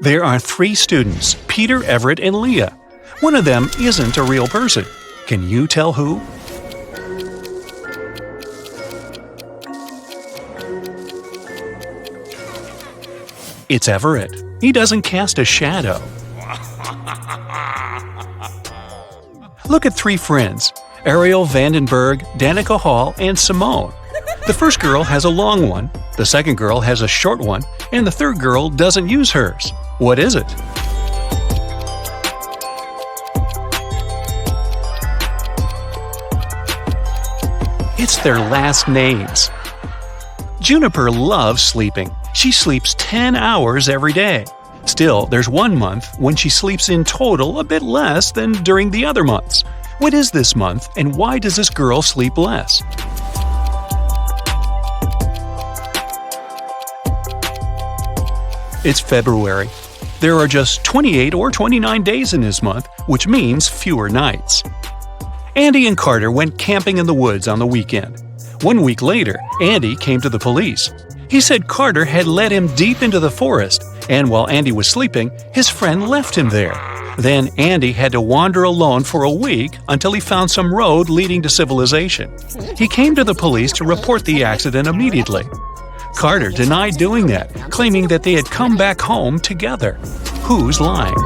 There are three students, Peter, Everett, and Leah. One of them isn't a real person. Can you tell who? It's Everett. He doesn't cast a shadow. Look at three friends, Ariel Vandenberg, Danica Hall, and Simone. The first girl has a long one, the second girl has a short one, and the third girl doesn't use hers. What is it? It's their last names. Juniper loves sleeping. She sleeps 10 hours every day. Still, there's 1 month when she sleeps in total a bit less than during the other months. What is this month, and why does this girl sleep less? It's February. There are just 28 or 29 days in this month, which means fewer nights. Andy and Carter went camping in the woods on the weekend. 1 week later, Andy came to the police. He said Carter had led him deep into the forest, and while Andy was sleeping, his friend left him there. Then Andy had to wander alone for a week until he found some road leading to civilization. He came to the police to report the accident immediately. Carter denied doing that, claiming that they had come back home together. Who's lying?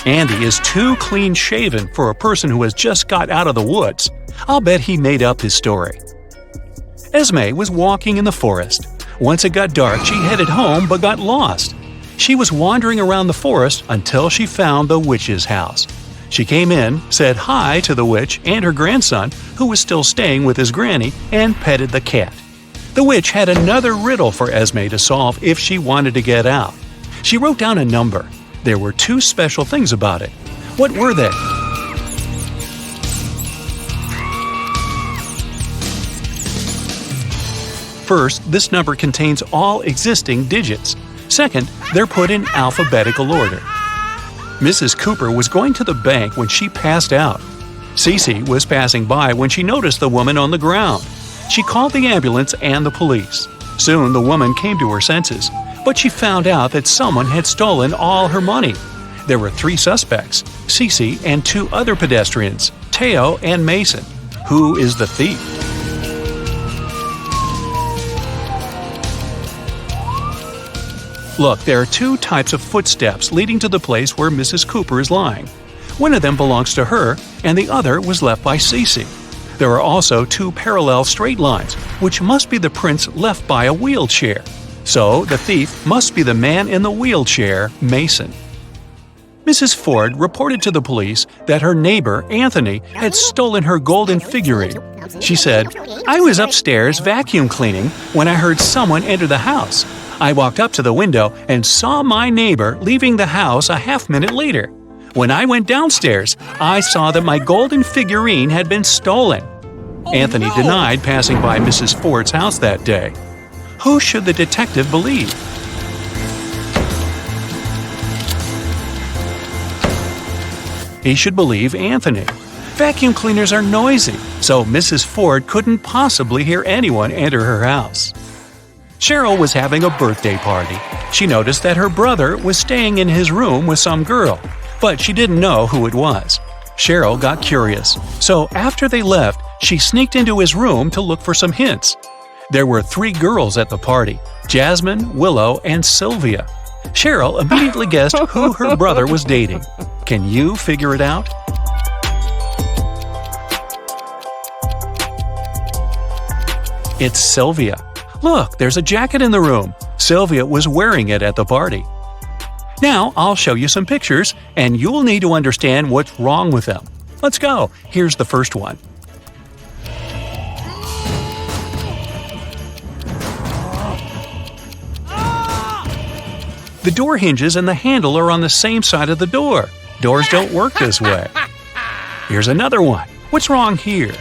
Andy is too clean-shaven for a person who has just got out of the woods. I'll bet he made up his story. Esme was walking in the forest. Once it got dark, she headed home but got lost. She was wandering around the forest until she found the witch's house. She came in, said hi to the witch and her grandson, who was still staying with his granny, and petted the cat. The witch had another riddle for Esme to solve if she wanted to get out. She wrote down a number. There were two special things about it. What were they? First, this number contains all existing digits. Second, they're put in alphabetical order. Mrs. Cooper was going to the bank when she passed out. Cece was passing by when she noticed the woman on the ground. She called the ambulance and the police. Soon the woman came to her senses, but she found out that someone had stolen all her money. There were three suspects, Cece and two other pedestrians, Teo and Mason. Who is the thief? Look, there are two types of footsteps leading to the place where Mrs. Cooper is lying. One of them belongs to her, and the other was left by Cece. There are also two parallel straight lines, which must be the prints left by a wheelchair. So, the thief must be the man in the wheelchair, Mason. Mrs. Ford reported to the police that her neighbor, Anthony, had stolen her golden figurine. She said, "I was upstairs vacuum cleaning when I heard someone enter the house. I walked up to the window and saw my neighbor leaving the house a half-minute later. When I went downstairs, I saw that my golden figurine had been stolen." Anthony denied passing by Mrs. Ford's house that day. Who should the detective believe? He should believe Anthony. Vacuum cleaners are noisy, so Mrs. Ford couldn't possibly hear anyone enter her house. Cheryl was having a birthday party. She noticed that her brother was staying in his room with some girl, but she didn't know who it was. Cheryl got curious, so after they left, she sneaked into his room to look for some hints. There were three girls at the party, Jasmine, Willow, and Sylvia. Cheryl immediately guessed who her brother was dating. Can you figure it out? It's Sylvia. Look, there's a jacket in the room. Sylvia was wearing it at the party. Now I'll show you some pictures, and you'll need to understand what's wrong with them. Let's go. Here's the first one. The door hinges and the handle are on the same side of the door. Doors don't work this way. Here's another one. What's wrong here?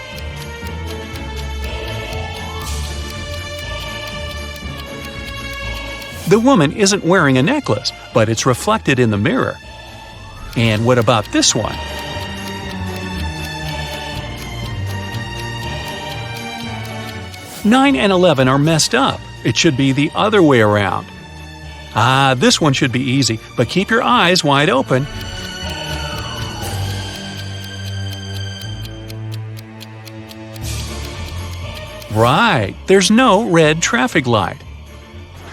The woman isn't wearing a necklace, but it's reflected in the mirror. And what about this one? 9 and 11 are messed up. It should be the other way around. This one should be easy, but keep your eyes wide open. Right, there's no red traffic light.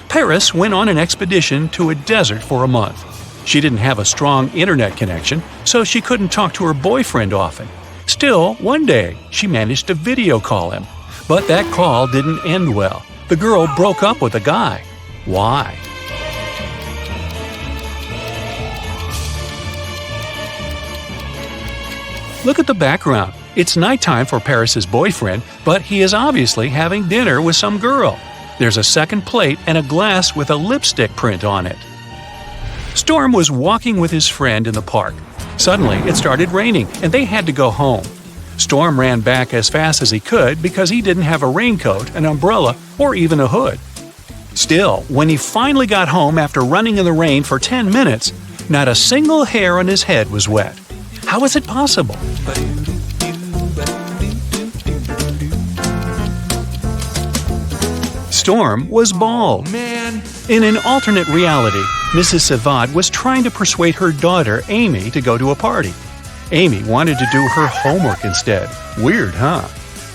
Paris went on an expedition to a desert for a month. She didn't have a strong internet connection, so she couldn't talk to her boyfriend often. Still, one day, she managed to video call him. But that call didn't end well. The girl broke up with the guy. Why? Look at the background. It's nighttime for Paris's boyfriend, but he is obviously having dinner with some girl. There's a second plate and a glass with a lipstick print on it. Storm was walking with his friend in the park. Suddenly, it started raining, and they had to go home. Storm ran back as fast as he could because he didn't have a raincoat, an umbrella, or even a hood. Still, when he finally got home after running in the rain for 10 minutes, not a single hair on his head was wet. How is it possible? Storm was bald. In an alternate reality, Mrs. Savad was trying to persuade her daughter, Amy, to go to a party. Amy wanted to do her homework instead. Weird, huh?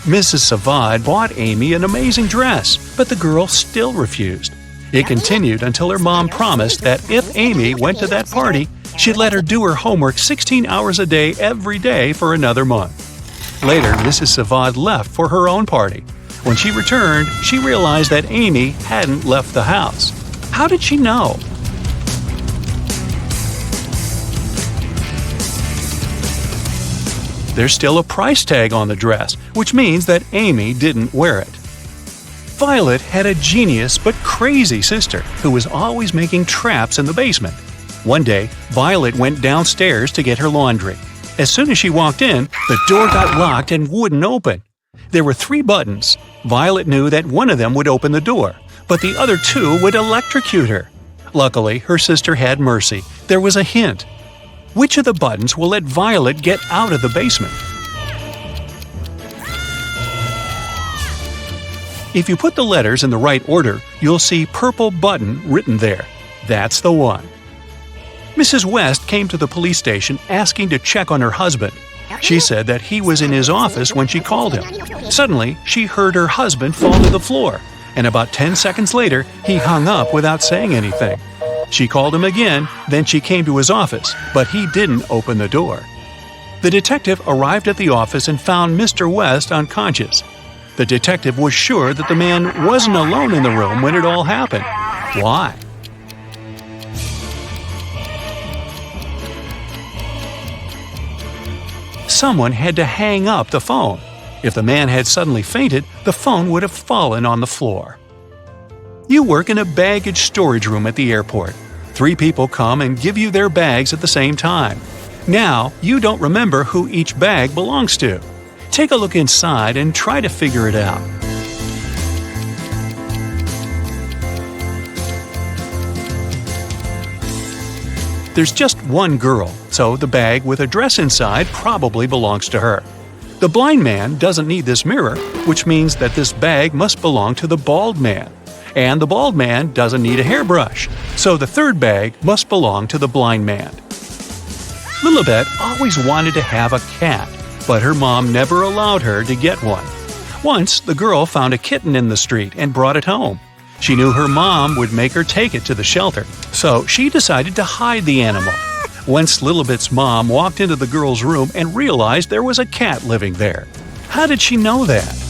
Mrs. Savad bought Amy an amazing dress, but the girl still refused. It continued until her mom promised that if Amy went to that party, she'd let her do her homework 16 hours a day every day for another month. Later, Mrs. Savad left for her own party. When she returned, she realized that Amy hadn't left the house. How did she know? There's still a price tag on the dress, which means that Amy didn't wear it. Violet had a genius but crazy sister who was always making traps in the basement. One day, Violet went downstairs to get her laundry. As soon as she walked in, the door got locked and wouldn't open. There were 3 buttons. Violet knew that one of them would open the door, but the other 2 would electrocute her. Luckily, her sister had mercy. There was a hint. Which of the buttons will let Violet get out of the basement? If you put the letters in the right order, you'll see purple button written there. That's the one. Mrs. West came to the police station asking to check on her husband. She said that he was in his office when she called him. Suddenly, she heard her husband fall to the floor, and about 10 seconds later, he hung up without saying anything. She called him again, then she came to his office, but he didn't open the door. The detective arrived at the office and found Mr. West unconscious. The detective was sure that the man wasn't alone in the room when it all happened. Why? Someone had to hang up the phone. If the man had suddenly fainted, the phone would have fallen on the floor. You work in a baggage storage room at the airport. 3 people come and give you their bags at the same time. Now, you don't remember who each bag belongs to. Take a look inside and try to figure it out. There's just one girl, so the bag with a dress inside probably belongs to her. The blind man doesn't need this mirror, which means that this bag must belong to the bald man. And the bald man doesn't need a hairbrush, so the third bag must belong to the blind man. Lilibet always wanted to have a cat, but her mom never allowed her to get one. Once, the girl found a kitten in the street and brought it home. She knew her mom would make her take it to the shelter, so she decided to hide the animal. Once Lilibet's mom walked into the girl's room and realized there was a cat living there. How did she know that?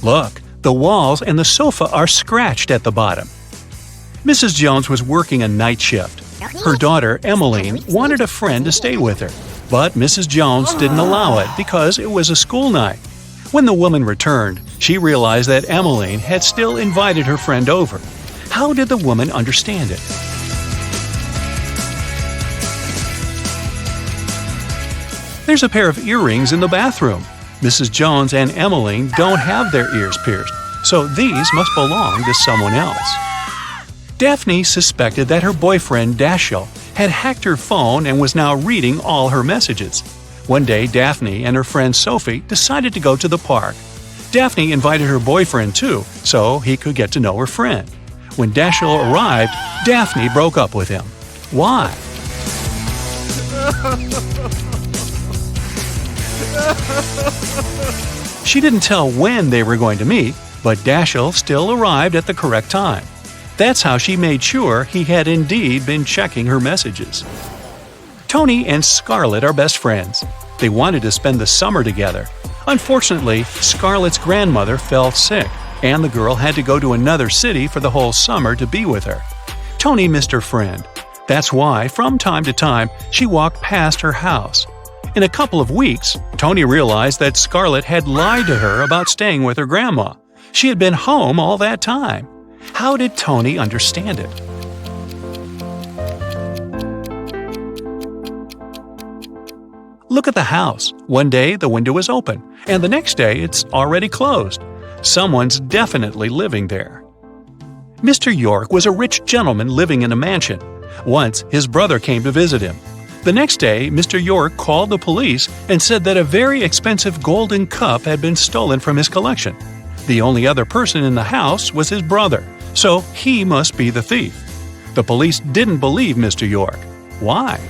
Look, the walls and the sofa are scratched at the bottom. Mrs. Jones was working a night shift. Her daughter, Emmeline, wanted a friend to stay with her, but Mrs. Jones didn't allow it because it was a school night. When the woman returned, she realized that Emmeline had still invited her friend over. How did the woman understand it? There's a pair of earrings in the bathroom. Mrs. Jones and Emmeline don't have their ears pierced, so these must belong to someone else. Daphne suspected that her boyfriend Dashiell had hacked her phone and was now reading all her messages. One day, Daphne and her friend Sophie decided to go to the park. Daphne invited her boyfriend too, so he could get to know her friend. When Dashiell arrived, Daphne broke up with him. Why? She didn't tell when they were going to meet, but Dashiell still arrived at the correct time. That's how she made sure he had indeed been checking her messages. Tony and Scarlett are best friends. They wanted to spend the summer together. Unfortunately, Scarlett's grandmother fell sick, and the girl had to go to another city for the whole summer to be with her. Tony missed her friend. That's why, from time to time, she walked past her house. In a couple of weeks, Tony realized that Scarlett had lied to her about staying with her grandma. She had been home all that time. How did Tony understand it? Look at the house. One day the window is open, and the next day it's already closed. Someone's definitely living there. Mr. York was a rich gentleman living in a mansion. Once, his brother came to visit him. The next day, Mr. York called the police and said that a very expensive golden cup had been stolen from his collection. The only other person in the house was his brother, so he must be the thief. The police didn't believe Mr. York. Why?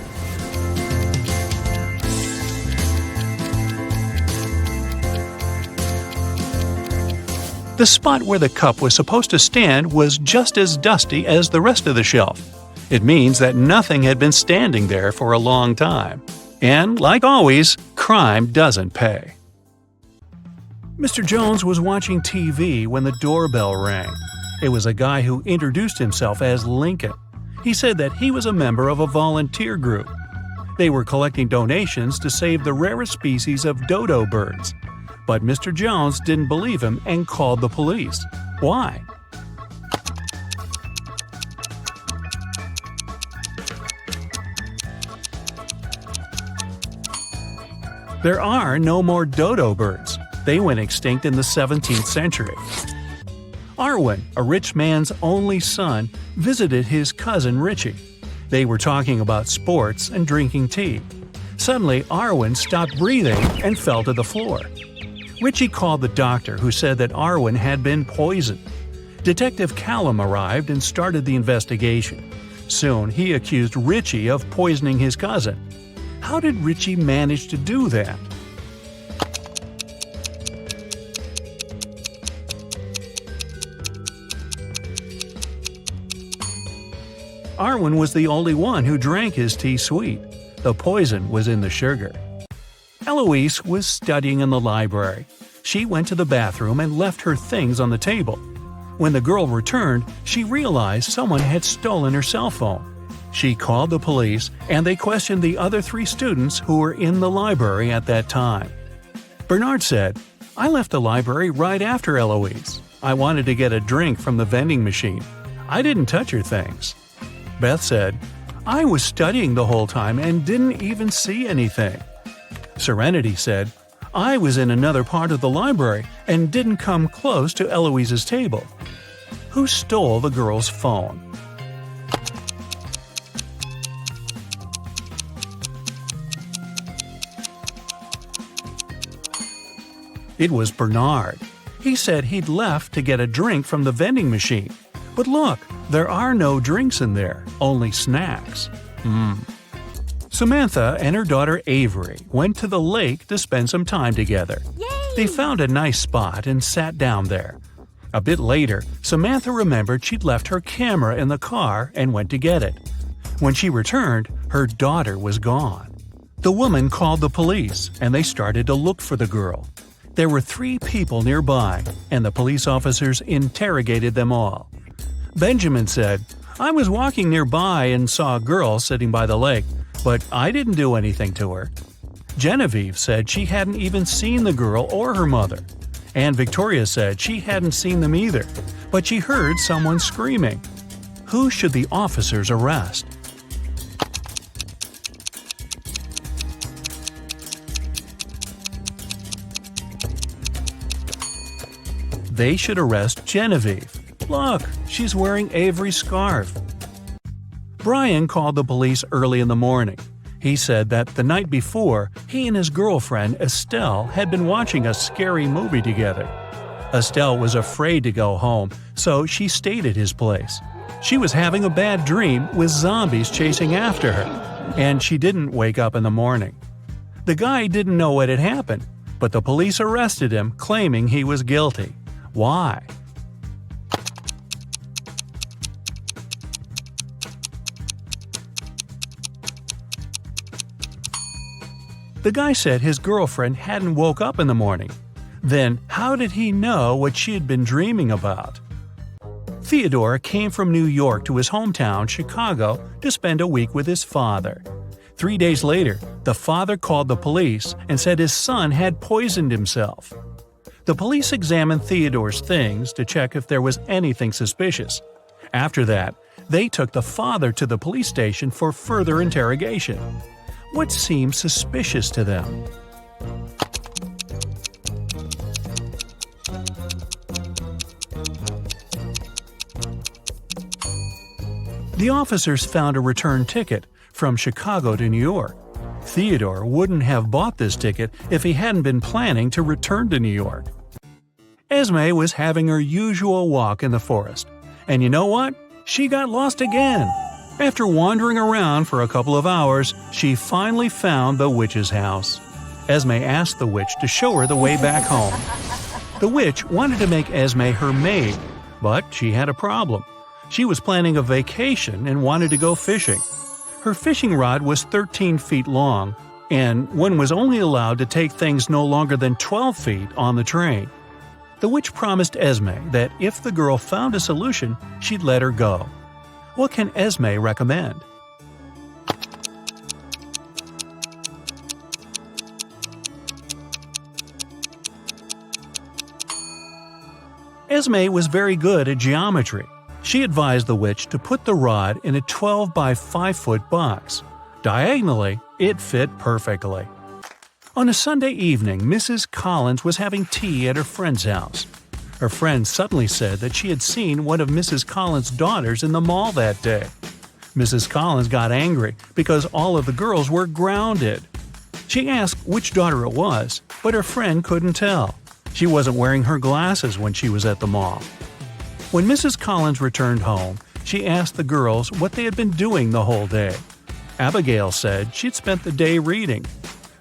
The spot where the cup was supposed to stand was just as dusty as the rest of the shelf. It means that nothing had been standing there for a long time. And, like always, crime doesn't pay. Mr. Jones was watching TV when the doorbell rang. It was a guy who introduced himself as Lincoln. He said that he was a member of a volunteer group. They were collecting donations to save the rarest species of dodo birds. But Mr. Jones didn't believe him and called the police. Why? There are no more dodo birds. They went extinct in the 17th century. Arwen, a rich man's only son, visited his cousin Richie. They were talking about sports and drinking tea. Suddenly, Arwen stopped breathing and fell to the floor. Richie called the doctor, who said that Arwen had been poisoned. Detective Callum arrived and started the investigation. Soon, he accused Richie of poisoning his cousin. How did Richie manage to do that? Arwen was the only one who drank his tea sweet. The poison was in the sugar. Eloise was studying in the library. She went to the bathroom and left her things on the table. When the girl returned, she realized someone had stolen her cell phone. She called the police, and they questioned the other 3 students who were in the library at that time. Bernard said, "I left the library right after Eloise. I wanted to get a drink from the vending machine. I didn't touch her things." Beth said, "I was studying the whole time and didn't even see anything." Serenity said, "I was in another part of the library and didn't come close to Eloise's table." Who stole the girl's phone? It was Bernard. He said he'd left to get a drink from the vending machine. But look, there are no drinks in there, only snacks. Samantha and her daughter Avery went to the lake to spend some time together. Yay! They found a nice spot and sat down there. A bit later, Samantha remembered she'd left her camera in the car and went to get it. When she returned, her daughter was gone. The woman called the police, and they started to look for the girl. There were 3 people nearby, and the police officers interrogated them all. Benjamin said, "I was walking nearby and saw a girl sitting by the lake, but I didn't do anything to her." Genevieve said she hadn't even seen the girl or her mother. And Victoria said she hadn't seen them either, but she heard someone screaming. Who should the officers arrest? They should arrest Genevieve. Look, she's wearing Avery's scarf. Brian called the police early in the morning. He said that the night before, He and his girlfriend, Estelle, had been watching a scary movie together. Estelle was afraid to go home, so she stayed at his place. She was having a bad dream with zombies chasing after her, and she didn't wake up in the morning. The guy didn't know what had happened, but the police arrested him, claiming he was guilty. Why? The guy said his girlfriend hadn't woke up in the morning. Then, how did he know what she had been dreaming about? Theodore came from New York to his hometown, Chicago, to spend a week with his father. 3 days later, the father called the police and said his son had poisoned himself. The police examined Theodore's things to check if there was anything suspicious. After that, they took the father to the police station for further interrogation. What seemed suspicious to them? The officers found a return ticket from Chicago to New York. Theodore wouldn't have bought this ticket if he hadn't been planning to return to New York. Esme was having her usual walk in the forest. And you know what? She got lost again. After wandering around for a couple of hours, she finally found the witch's house. Esme asked the witch to show her the way back home. The witch wanted to make Esme her maid, but she had a problem. She was planning a vacation and wanted to go fishing. Her fishing rod was 13 feet long, and one was only allowed to take things no longer than 12 feet on the train. The witch promised Esme that if the girl found a solution, she'd let her go. What can Esme recommend? Esme was very good at geometry. She advised the witch to put the rod in a 12 by 5 foot box. Diagonally, it fit perfectly. On a Sunday evening, Mrs. Collins was having tea at her friend's house. Her friend suddenly said that she had seen one of Mrs. Collins' daughters in the mall that day. Mrs. Collins got angry because all of the girls were grounded. She asked which daughter it was, but her friend couldn't tell. She wasn't wearing her glasses when she was at the mall. When Mrs. Collins returned home, she asked the girls what they had been doing the whole day. Abigail said she'd spent the day reading.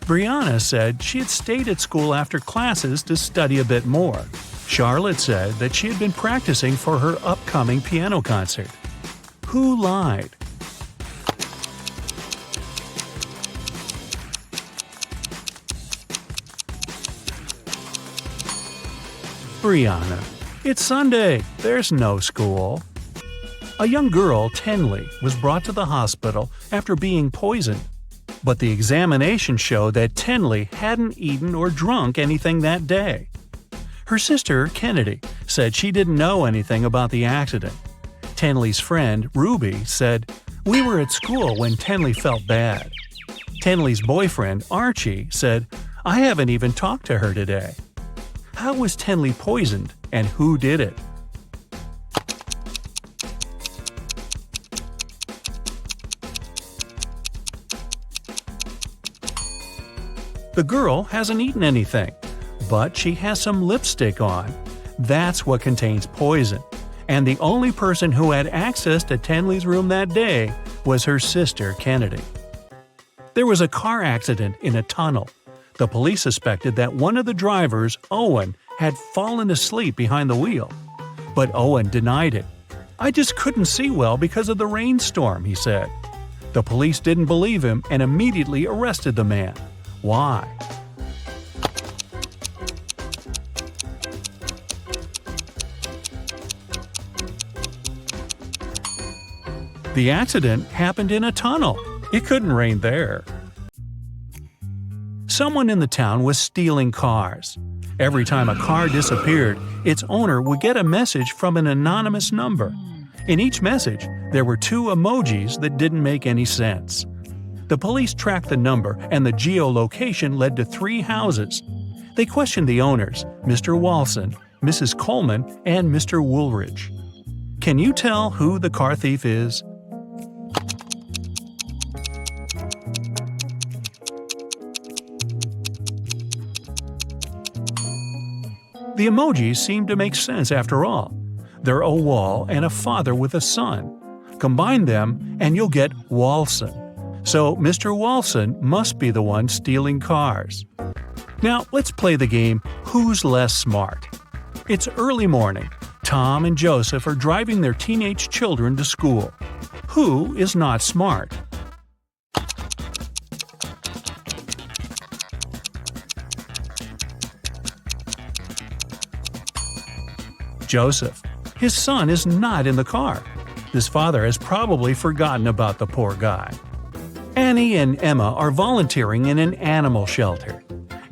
Brianna said she had stayed at school after classes to study a bit more. Charlotte said that she had been practicing for her upcoming piano concert. Who lied? Brianna. It's Sunday. There's no school. A young girl, Tenley, was brought to the hospital after being poisoned. But the examination showed that Tenley hadn't eaten or drunk anything that day. Her sister, Kennedy, said she didn't know anything about the accident. Tenley's friend, Ruby, said, "We were at school when Tenley felt bad." Tenley's boyfriend, Archie, said, "I haven't even talked to her today." How was Tenley poisoned, and who did it? The girl hasn't eaten anything, but she has some lipstick on. That's what contains poison. And the only person who had access to Tenley's room that day was her sister, Kennedy. There was a car accident in a tunnel. The police suspected that one of the drivers, Owen, had fallen asleep behind the wheel. But Owen denied it. "I just couldn't see well because of the rainstorm," he said. The police didn't believe him and immediately arrested the man. Why? The accident happened in a tunnel. It couldn't rain there. Someone in the town was stealing cars. Every time a car disappeared, its owner would get a message from an anonymous number. In each message, there were 2 emojis that didn't make any sense. The police tracked the number, and the geolocation led to 3 houses. They questioned the owners, Mr. Walson, Mrs. Coleman, and Mr. Woolridge. Can you tell who the car thief is? The emojis seem to make sense after all. They're a wall and a father with a son. Combine them and you'll get Walson. So Mr. Walson must be the one stealing cars. Now let's play the game Who's Less Smart? It's early morning. Tom and Joseph are driving their teenage children to school. Who is not smart? Joseph. His son is not in the car. His father has probably forgotten about the poor guy. Annie and Emma are volunteering in an animal shelter.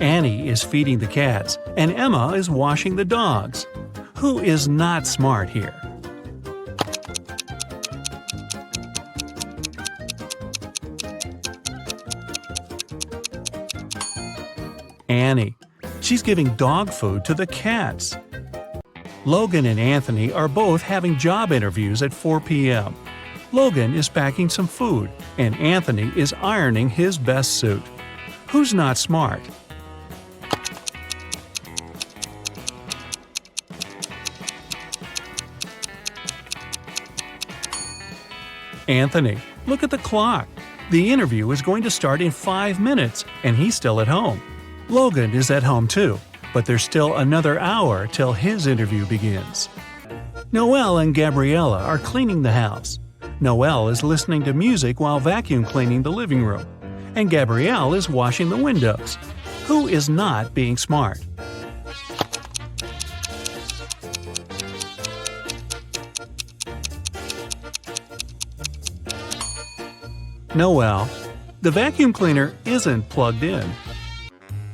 Annie is feeding the cats, and Emma is washing the dogs. Who is not smart here? Annie. She's giving dog food to the cats. Logan and Anthony are both having job interviews at 4 p.m. Logan is packing some food, and Anthony is ironing his best suit. Who's not smart? Anthony. Look at the clock. The interview is going to start in 5 minutes, and he's still at home. Logan is at home too, but there's still another hour till his interview begins. Noelle and Gabriella are cleaning the house. Noelle is listening to music while vacuum cleaning the living room, and Gabrielle is washing the windows. Who is not being smart? Noelle. The vacuum cleaner isn't plugged in.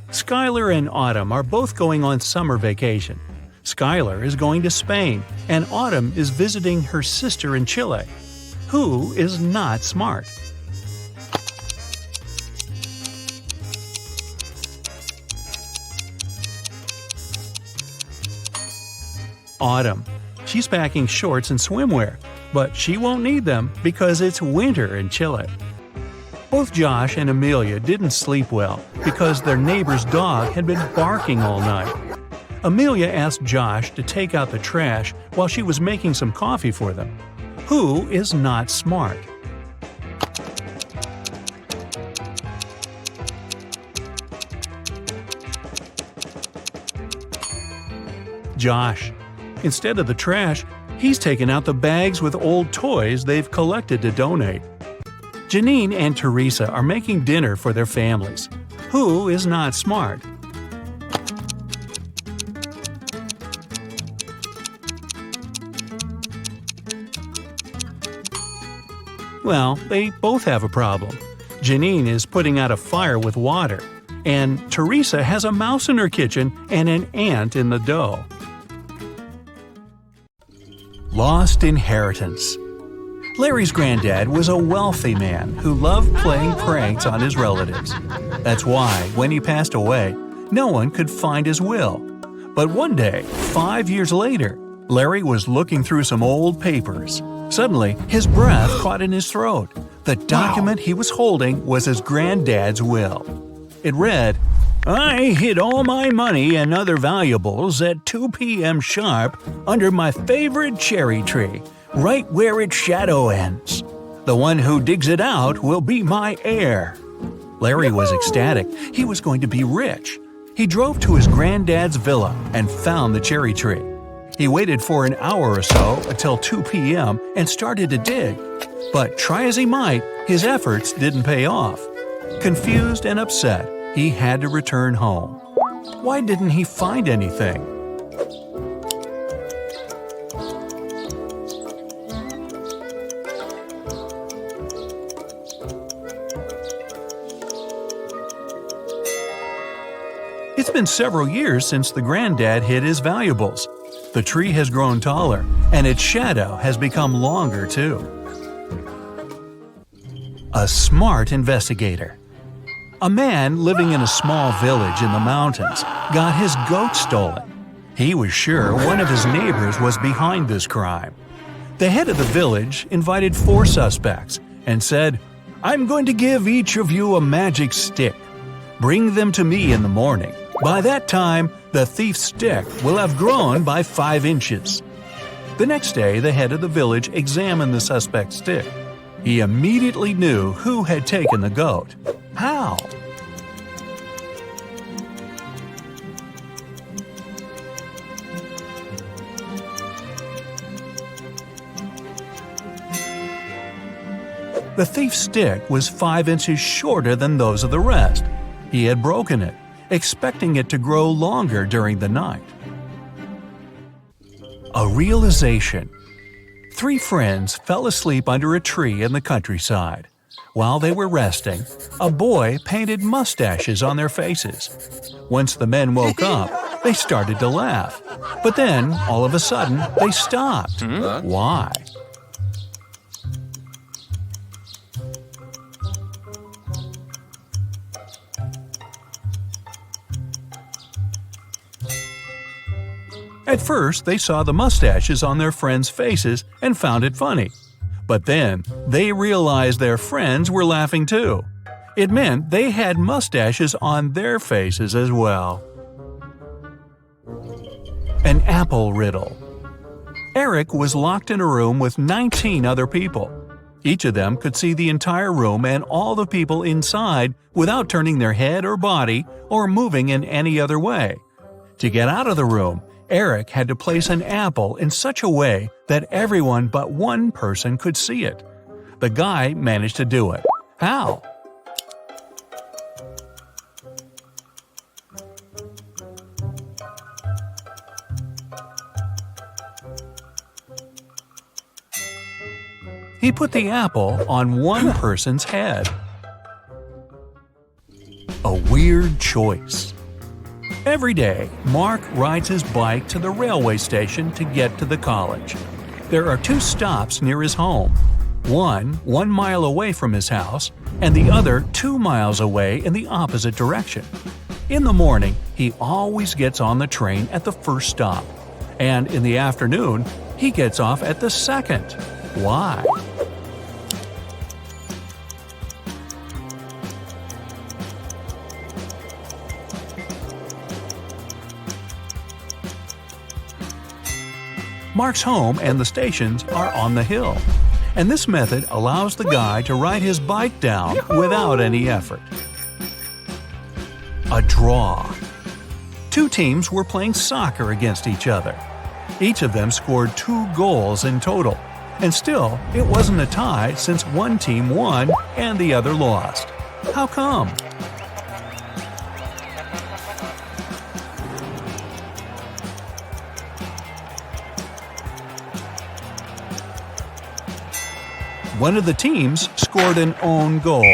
Skylar and Autumn are both going on summer vacation. Skylar is going to Spain, and Autumn is visiting her sister in Chile. Who is not smart? Autumn. She's packing shorts and swimwear, but she won't need them because it's winter in Chile. Both Josh and Amelia didn't sleep well because their neighbor's dog had been barking all night. Amelia asked Josh to take out the trash while she was making some coffee for them. Who is not smart? Josh. Instead of the trash, he's taken out the bags with old toys they've collected to donate. Janine and Teresa are making dinner for their families. Who is not smart? Well, they both have a problem. Janine is putting out a fire with water, and Teresa has a mouse in her kitchen and an ant in the dough. Lost inheritance. Larry's granddad was a wealthy man who loved playing pranks on his relatives. That's why, when he passed away, no one could find his will. But one day, 5 years later, Larry was looking through some old papers. Suddenly, his breath caught in his throat. The document he was holding was his granddad's will. It read, "I hid all my money and other valuables at 2 p.m. sharp under my favorite cherry tree, right where its shadow ends. The one who digs it out will be my heir." Larry was ecstatic. He was going to be rich. He drove to his granddad's villa and found the cherry tree. He waited for an hour or so until 2 p.m. and started to dig. But try as he might, his efforts didn't pay off. Confused and upset, he had to return home. Why didn't he find anything? It's been several years since the granddad hid his valuables. The tree has grown taller, and its shadow has become longer too. A smart investigator. A man living in a small village in the mountains got his goat stolen. He was sure one of his neighbors was behind this crime. The head of the village invited 4 suspects and said, "I'm going to give each of you a magic stick. Bring them to me in the morning. By that time, the thief's stick will have grown by 5 inches. The next day, the head of the village examined the suspect's stick. He immediately knew who had taken the goat. How? The thief's stick was 5 inches shorter than those of the rest. He had broken it, expecting it to grow longer during the night. A realization. 3 friends fell asleep under a tree in the countryside. While they were resting, a boy painted mustaches on their faces. Once the men woke up, they started to laugh. But then, all of a sudden, they stopped. Why? At first, they saw the mustaches on their friends' faces and found it funny. But then, they realized their friends were laughing too. It meant they had mustaches on their faces as well. An apple riddle. Eric was locked in a room with 19 other people. Each of them could see the entire room and all the people inside without turning their head or body or moving in any other way. To get out of the room, Eric had to place an apple in such a way that everyone but one person could see it. The guy managed to do it. How? He put the apple on one person's head. A weird choice. Every day, Mark rides his bike to the railway station to get to the college. There are 2 stops near his home. One 1 mile away from his house, and the other 2 miles away in the opposite direction. In the morning, he always gets on the train at the first stop. And in the afternoon, he gets off at the second. Why? Mark's home and the stations are on the hill, and this method allows the guy to ride his bike down without any effort. A draw. 2 teams were playing soccer against each other. Each of them scored 2 goals in total, and still it wasn't a tie since one team won and the other lost. How come? One of the teams scored an own goal.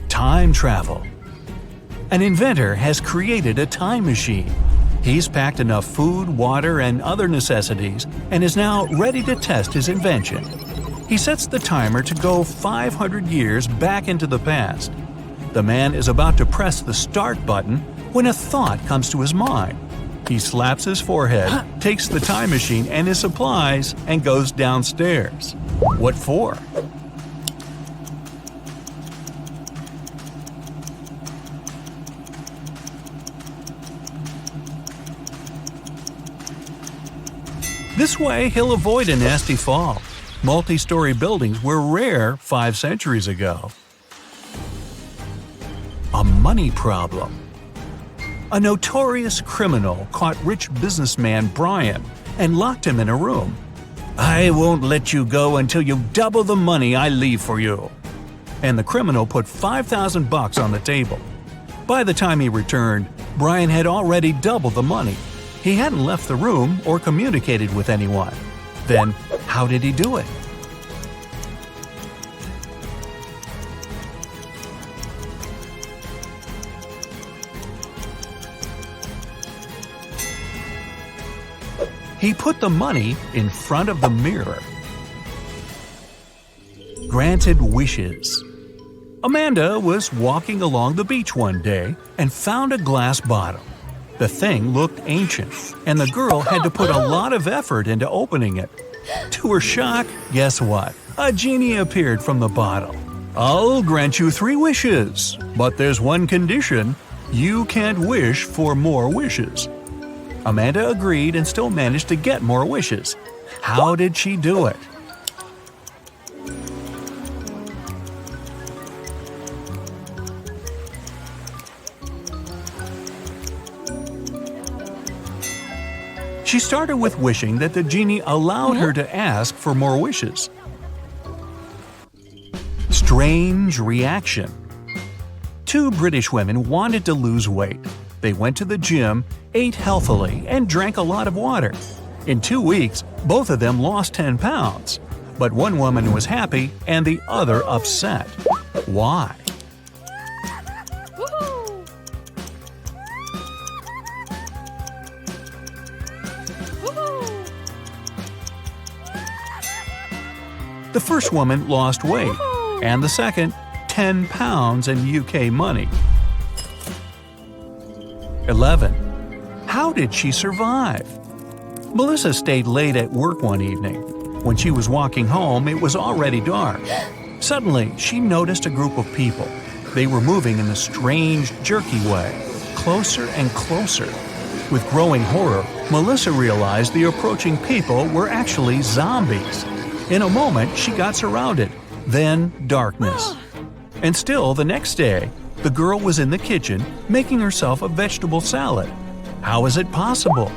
Time travel. An inventor has created a time machine. He's packed enough food, water, and other necessities and is now ready to test his invention. He sets the timer to go 500 years back into the past. The man is about to press the start button when a thought comes to his mind. He slaps his forehead, takes the time machine and his supplies, and goes downstairs. What for? This way, he'll avoid a nasty fall. Multi-story buildings were rare 5 centuries ago. A money problem. A notorious criminal caught rich businessman Brian and locked him in a room. "I won't let you go until you double the money I leave for you." And the criminal put $5,000 on the table. By the time he returned, Brian had already doubled the money. He hadn't left the room or communicated with anyone. Then, how did he do it? He put the money in front of the mirror. Granted wishes. Amanda was walking along the beach one day and found a glass bottle. The thing looked ancient, and the girl had to put a lot of effort into opening it. To her shock, guess what? A genie appeared from the bottle. "I'll grant you 3 wishes, but there's one condition. You can't wish for more wishes. Amanda agreed and still managed to get more wishes. How did she do it? She started with wishing that the genie allowed her to ask for more wishes. Strange reaction. Two British women wanted to lose weight. They went to the gym, ate healthily, and drank a lot of water. In 2 weeks, both of them lost 10 pounds. But one woman was happy and the other upset. Why? The first woman lost weight, and the second, 10 pounds in UK money. 11. How did she survive? Melissa stayed late at work one evening. When she was walking home, it was already dark. Suddenly, she noticed a group of people. They were moving in a strange, jerky way, closer and closer. With growing horror, Melissa realized the approaching people were actually zombies. In a moment, she got surrounded. Then, darkness. And still, the next day, the girl was in the kitchen making herself a vegetable salad. How is it possible?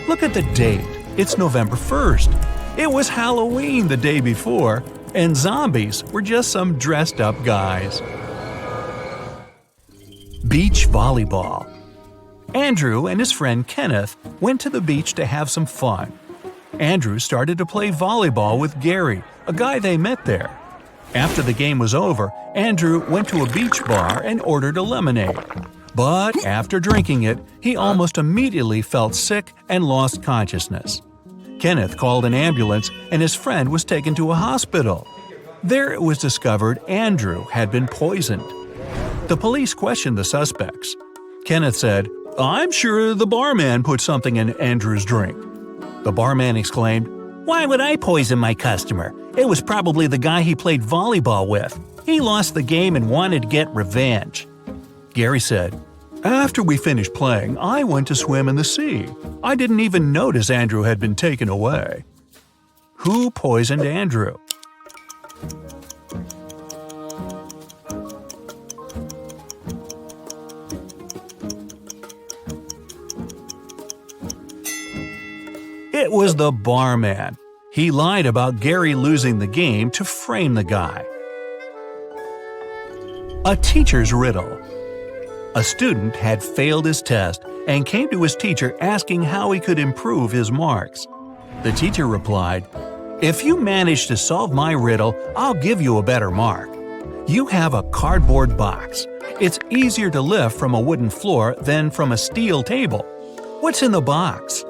Look at the date. It's November 1st. It was Halloween the day before, and zombies were just some dressed-up guys. Beach volleyball. Andrew and his friend Kenneth went to the beach to have some fun. Andrew started to play volleyball with Gary, a guy they met there. After the game was over, Andrew went to a beach bar and ordered a lemonade. But after drinking it, he almost immediately felt sick and lost consciousness. Kenneth called an ambulance and his friend was taken to a hospital. There it was discovered Andrew had been poisoned. The police questioned the suspects. Kenneth said, "I'm sure the barman put something in Andrew's drink." The barman exclaimed, "Why would I poison my customer? It was probably the guy he played volleyball with. He lost the game and wanted to get revenge." Gary said, "After we finished playing, I went to swim in the sea. I didn't even notice Andrew had been taken away." Who poisoned Andrew? It was the barman. He lied about Gary losing the game to frame the guy. A teacher's riddle. A student had failed his test and came to his teacher asking how he could improve his marks. The teacher replied, "If you manage to solve my riddle, I'll give you a better mark. You have a cardboard box. It's easier to lift from a wooden floor than from a steel table. What's in the box?"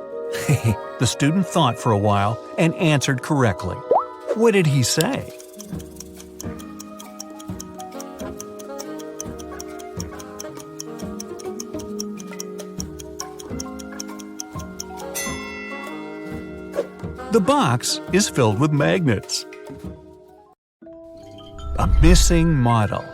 The student thought for a while and answered correctly. What did he say? The box is filled with magnets. A missing model.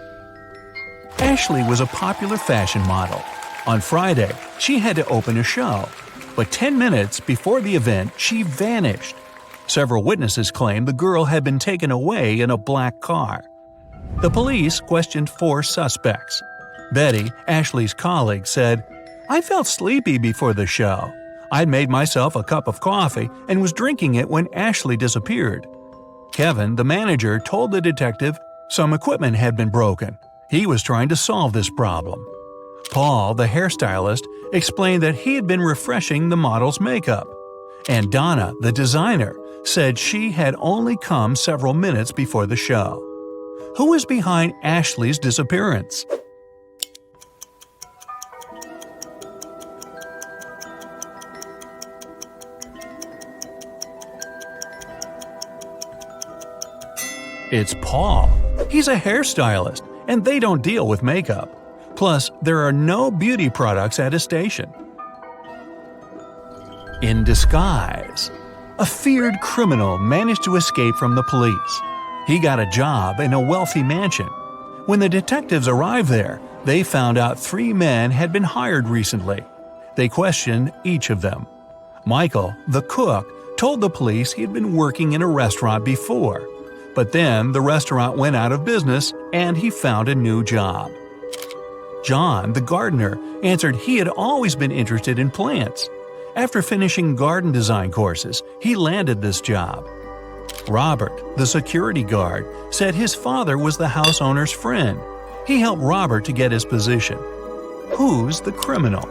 Ashley was a popular fashion model. On Friday, she had to open a show. But 10 minutes before the event, she vanished. Several witnesses claimed the girl had been taken away in a black car. The police questioned 4 suspects. Betty, Ashley's colleague, said, "I felt sleepy before the show. I'd made myself a cup of coffee and was drinking it when Ashley disappeared." Kevin, the manager, told the detective some equipment had been broken. He was trying to solve this problem. Paul, the hairstylist, explained that he had been refreshing the model's makeup. And Donna, the designer, said she had only come several minutes before the show. Who is behind Ashley's disappearance? It's Paul. He's a hairstylist, and they don't deal with makeup. Plus, there are no beauty products at his station. In disguise. A feared criminal managed to escape from the police. He got a job in a wealthy mansion. When the detectives arrived there, they found out 3 men had been hired recently. They questioned each of them. Michael, the cook, told the police he had been working in a restaurant before. But then the restaurant went out of business and he found a new job. John, the gardener, answered he had always been interested in plants. After finishing garden design courses, he landed this job. Robert, the security guard, said his father was the house owner's friend. He helped Robert to get his position. Who's the criminal?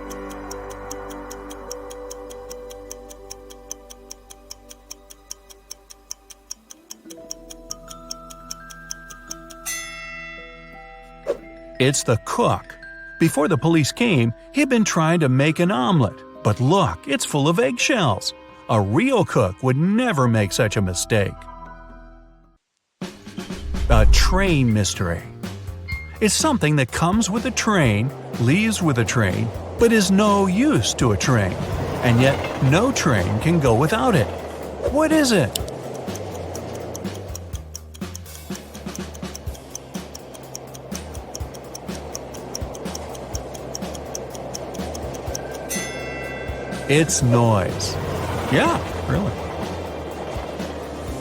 It's the cook. Before the police came, he'd been trying to make an omelet. But look, it's full of eggshells. A real cook would never make such a mistake. A train mystery. It's something that comes with a train, leaves with a train, but is no use to a train. And yet, no train can go without it. What is it? It's noise. Yeah, really.